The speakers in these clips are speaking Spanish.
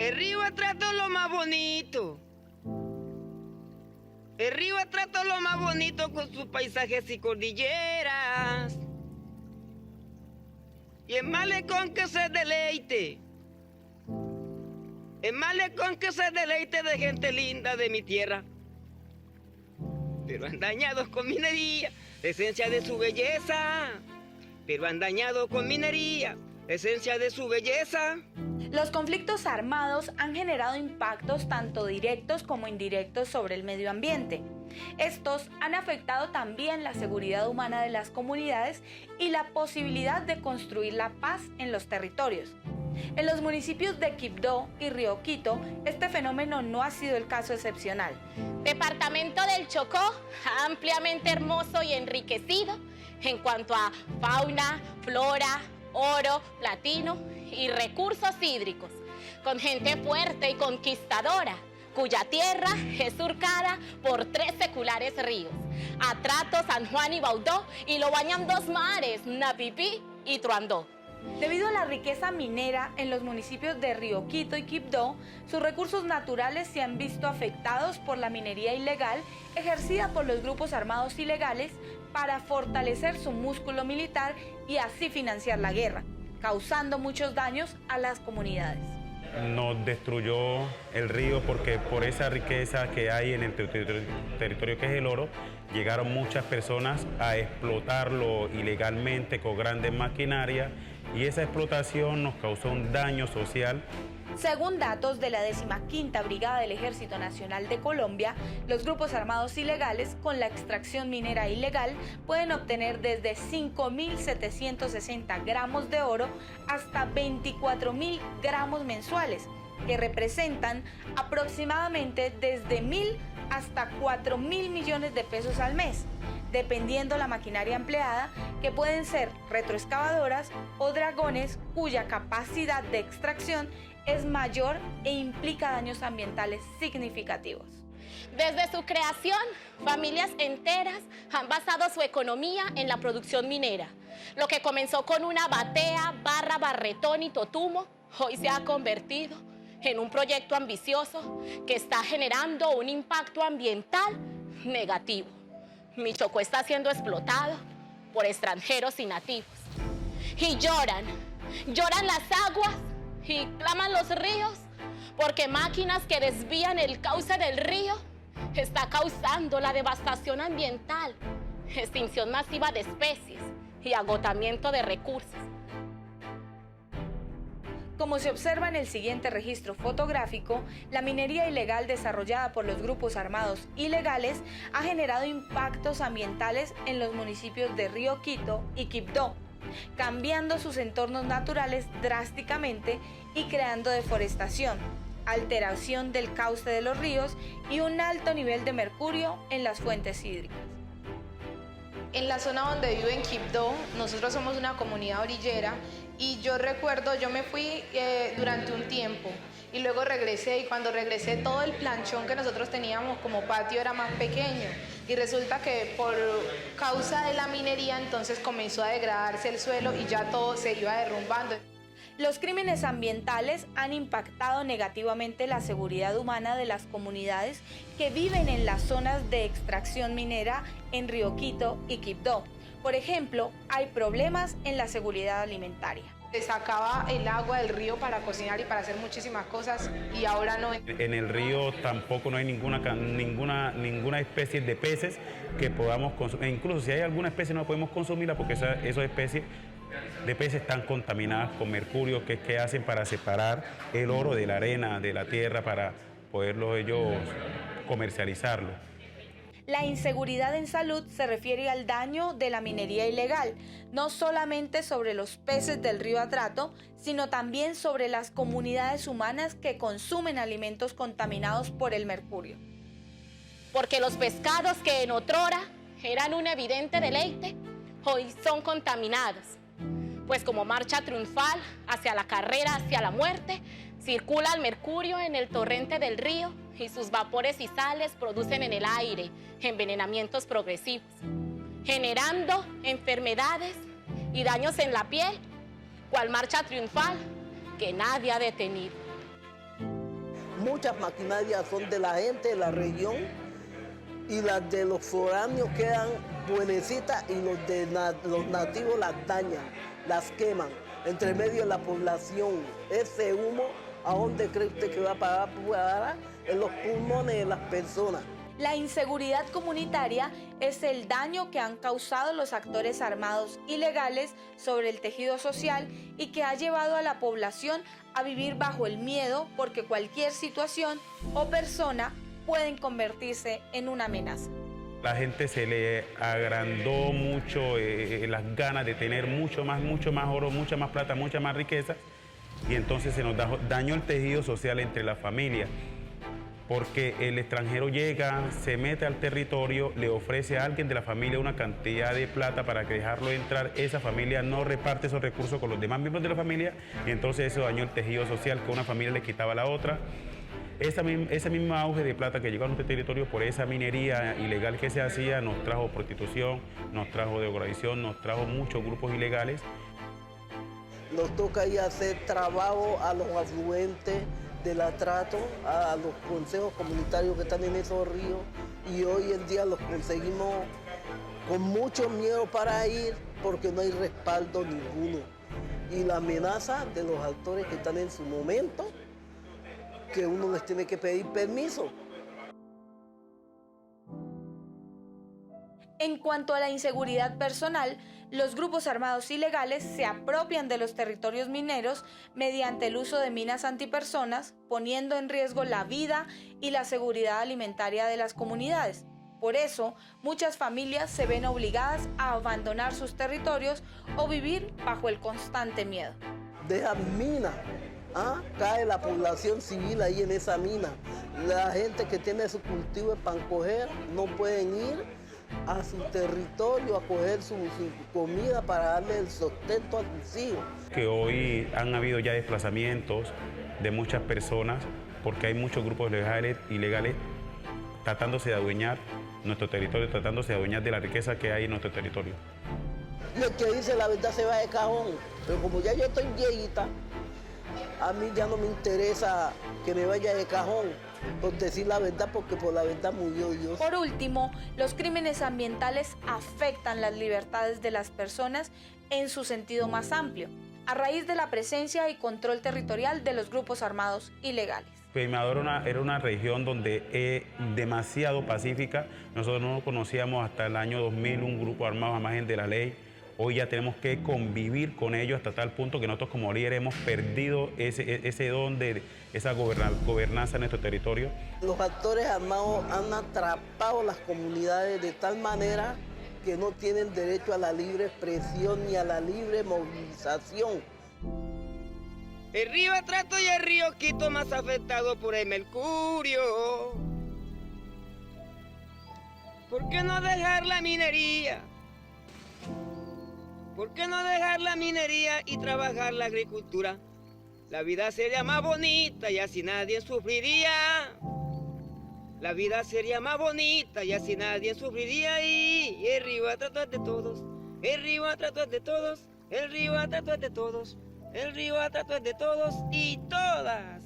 El río Atrato es lo más bonito. El río Atrato es lo más bonito con sus paisajes y cordilleras. Y el malecón que se deleite. El malecón que se deleite de gente linda de mi tierra. Pero han dañado con minería la esencia de su belleza. Pero han dañado con minería la esencia de su belleza. Los conflictos armados han generado impactos tanto directos como indirectos sobre el medio ambiente. Estos han afectado también la seguridad humana de las comunidades y la posibilidad de construir la paz en los territorios. En los municipios de Quibdó y Río Quito, este fenómeno no ha sido el caso excepcional. Departamento del Chocó, ampliamente hermoso y enriquecido en cuanto a fauna, flora, oro, platino y recursos hídricos, con gente fuerte y conquistadora, cuya tierra es surcada por 3 seculares ríos, Atrato, San Juan y Baudó, y lo bañan 2 mares, Napipí y Truandó. Debido a la riqueza minera en los municipios de Río Quito y Quibdó, sus recursos naturales se han visto afectados por la minería ilegal ejercida por los grupos armados ilegales para fortalecer su músculo militar y así financiar la guerra, causando muchos daños a las comunidades. Nos destruyó el río porque por esa riqueza que hay en el territorio que es el oro, llegaron muchas personas a explotarlo ilegalmente con grandes maquinarias y esa explotación nos causó un daño social. Según datos de la 15ª Brigada del Ejército Nacional de Colombia, los grupos armados ilegales con la extracción minera ilegal pueden obtener desde 5.760 gramos de oro hasta 24.000 gramos mensuales, que representan aproximadamente desde 1.000 hasta 4.000 millones de pesos al mes, dependiendo la maquinaria empleada, que pueden ser retroexcavadoras o dragones cuya capacidad de extracción es mayor e implica daños ambientales significativos. Desde su creación, familias enteras han basado su economía en la producción minera. Lo que comenzó con una batea, barra, barretón y totumo, hoy se ha convertido en un proyecto ambicioso que está generando un impacto ambiental negativo. Mi Chocó está siendo explotado por extranjeros y nativos. Y lloran las aguas y claman los ríos, porque máquinas que desvían el cauce del río está causando la devastación ambiental, extinción masiva de especies y agotamiento de recursos. Como se observa en el siguiente registro fotográfico, la minería ilegal desarrollada por los grupos armados ilegales ha generado impactos ambientales en los municipios de Río Quito y Quibdó, cambiando sus entornos naturales drásticamente y creando deforestación, alteración del cauce de los ríos y un alto nivel de mercurio en las fuentes hídricas. En la zona donde vivo, en Quibdó, nosotros somos una comunidad orillera y yo recuerdo, yo me fui durante un tiempo y luego regresé, y cuando regresé todo el planchón que nosotros teníamos como patio era más pequeño y resulta que por causa de la minería entonces comenzó a degradarse el suelo y ya todo se iba derrumbando. Los crímenes ambientales han impactado negativamente la seguridad humana de las comunidades que viven en las zonas de extracción minera en Río Quito y Quibdó. Por ejemplo, hay problemas en la seguridad alimentaria. Se sacaba el agua del río para cocinar y para hacer muchísimas cosas y ahora no. En el río tampoco no hay ninguna especie de peces que podamos consumir. Incluso si hay alguna especie no podemos consumirla porque esas especies de peces están contaminadas con mercurio, que es que hacen para separar el oro de la arena, de la tierra, para poderlo ellos comercializarlo. La inseguridad en salud se refiere al daño de la minería ilegal, no solamente sobre los peces del río Atrato, sino también sobre las comunidades humanas que consumen alimentos contaminados por el mercurio. Porque los pescados que en otrora eran un evidente deleite, hoy son contaminados. Pues como marcha triunfal hacia la carrera, hacia la muerte, circula el mercurio en el torrente del río y sus vapores y sales producen en el aire envenenamientos progresivos, generando enfermedades y daños en la piel, cual marcha triunfal que nadie ha detenido. muchas maquinarias son de la gente de la región y las de los foráneos quedan buenecitas y los nativos las dañan, las queman. Entre medio de la población, ese humo, ¿a dónde cree usted que va a parar? En los pulmones de las personas. La inseguridad comunitaria es el daño que han causado los actores armados ilegales sobre el tejido social y que ha llevado a la población a vivir bajo el miedo porque cualquier situación o persona pueden convertirse en una amenaza. La gente se le agrandó mucho las ganas de tener mucho más oro, mucha más plata, mucha más riqueza, y entonces se nos dañó el tejido social entre las familias. Porque el extranjero llega, se mete al territorio, le ofrece a alguien de la familia una cantidad de plata para que dejarlo entrar, esa familia no reparte esos recursos con los demás miembros de la familia y entonces eso dañó el tejido social que una familia le quitaba a la otra. Ese mismo auge de plata que llegó a nuestro territorio por esa minería ilegal que se hacía nos trajo prostitución, nos trajo drogadicción, nos trajo muchos grupos ilegales. Nos toca ir a hacer trabajo a los afluentes del atrato, a los consejos comunitarios que están en esos ríos y hoy en día los conseguimos con mucho miedo para ir porque no hay respaldo ninguno. Y la amenaza de los actores que están en su momento, que uno les tiene que pedir permiso. En cuanto a la inseguridad personal, los grupos armados ilegales se apropian de los territorios mineros mediante el uso de minas antipersonas, poniendo en riesgo la vida y la seguridad alimentaria de las comunidades. Por eso, muchas familias se ven obligadas a abandonar sus territorios o vivir bajo el constante miedo. Dejan minas, cae la población civil ahí en esa mina. La gente que tiene su cultivo de pan coger no pueden ir a su territorio a coger su comida para darle el sustento a sus hijos. Que hoy han habido ya desplazamientos de muchas personas porque hay muchos grupos ilegales tratándose de adueñar nuestro territorio, tratándose de adueñar de la riqueza que hay en nuestro territorio. Y el que dice la verdad se va de cajón, pero como ya yo estoy viejita, a mí ya no me interesa que me vaya de cajón por decir la verdad, porque por la verdad murió Dios. Por último, los crímenes ambientales afectan las libertades de las personas en su sentido más amplio, a raíz de la presencia y control territorial de los grupos armados ilegales. Peimador era una región donde demasiado pacífica. Nosotros no conocíamos hasta el año 2000 un grupo armado a margen de la ley. Hoy ya tenemos que convivir con ellos hasta tal punto que nosotros como líderes hemos perdido ese don de esa gobernanza en nuestro territorio. Los actores armados han atrapado las comunidades de tal manera que no tienen derecho a la libre expresión ni a la libre movilización. El río Atrato y el río Quito más afectados por el mercurio. ¿Por qué no dejar la minería? ¿Por qué no dejar la minería y trabajar la agricultura? La vida sería más bonita y así nadie sufriría. La vida sería más bonita y así nadie sufriría. Y el río Atrato es de todos, el río Atrato es de todos, el río Atrato es de todos, el río Atrato es de todos y todas.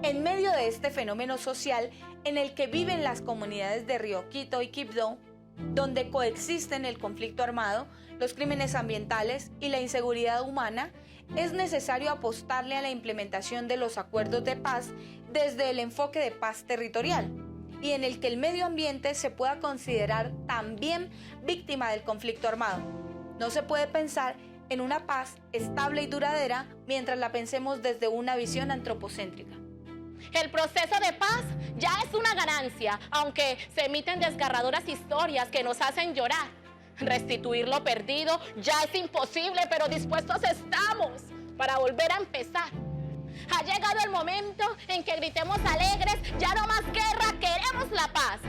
En medio de este fenómeno social en el que viven las comunidades de Río Quito y Quibdó, donde coexisten el conflicto armado, los crímenes ambientales y la inseguridad humana, es necesario apostarle a la implementación de los acuerdos de paz desde el enfoque de paz territorial y en el que el medio ambiente se pueda considerar también víctima del conflicto armado. No se puede pensar en una paz estable y duradera mientras la pensemos desde una visión antropocéntrica. El proceso de paz ya es una ganancia, aunque se emiten desgarradoras historias que nos hacen llorar. Restituir lo perdido ya es imposible, pero dispuestos estamos para volver a empezar. Ha llegado el momento en que gritemos alegres, ya no más guerra, queremos la paz.